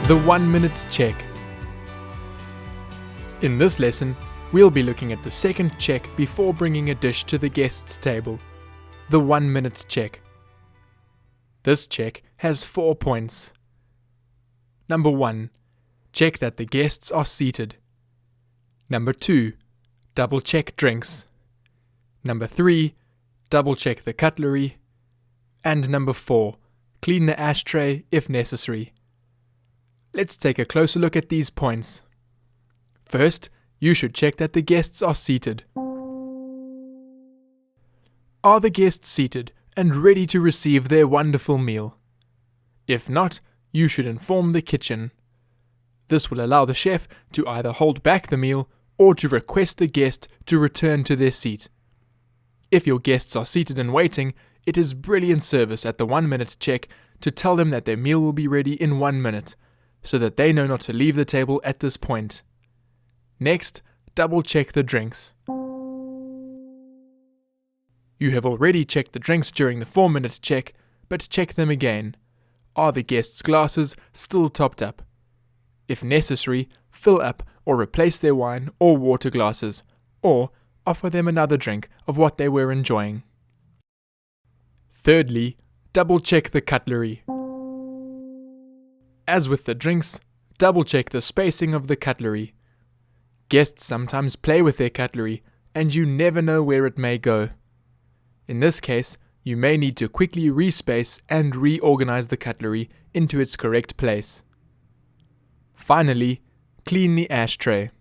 The 1 minute check. In this lesson, we'll be looking at the second check before bringing a dish to the guest's table. The 1 minute check. This check has 4 points. Number 1. Check that the guests are seated. Number 2. Double check drinks. Number 3. Double check the cutlery. And number 4. Clean the ashtray if necessary. Let's take a closer look at these points. First, you should check that the guests are seated. Are the guests seated and ready to receive their wonderful meal? If not, you should inform the kitchen. This will allow the chef to either hold back the meal or to request the guest to return to their seat. If your guests are seated and waiting, it is brilliant service at the 1 minute check to tell them that their meal will be ready in 1 minute, so that they know not to leave the table at this point. Next, double check the drinks. You have already checked the drinks during the 4 minute check, but check them again. Are the guests' glasses still topped up? If necessary, fill up or replace their wine or water glasses, or offer them another drink of what they were enjoying. Thirdly, double check the cutlery. As with the drinks, double check the spacing of the cutlery. Guests sometimes play with their cutlery, and you never know where it may go. In this case, you may need to quickly respace and reorganize the cutlery into its correct place. Finally, clean the ashtray.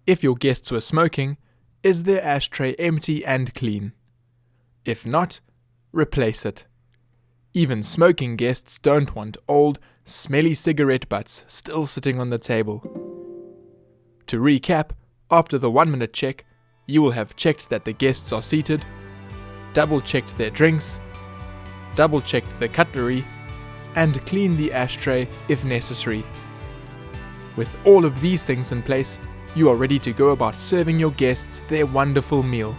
If your guests were smoking, is their ashtray empty and clean? If not, replace it. Even smoking guests don't want old, smelly cigarette butts still sitting on the table. To recap, after the 1 minute check, you will have checked that the guests are seated, double checked their drinks, double checked the cutlery, and cleaned the ashtray if necessary. With all of these things in place, you are ready to go about serving your guests their wonderful meal.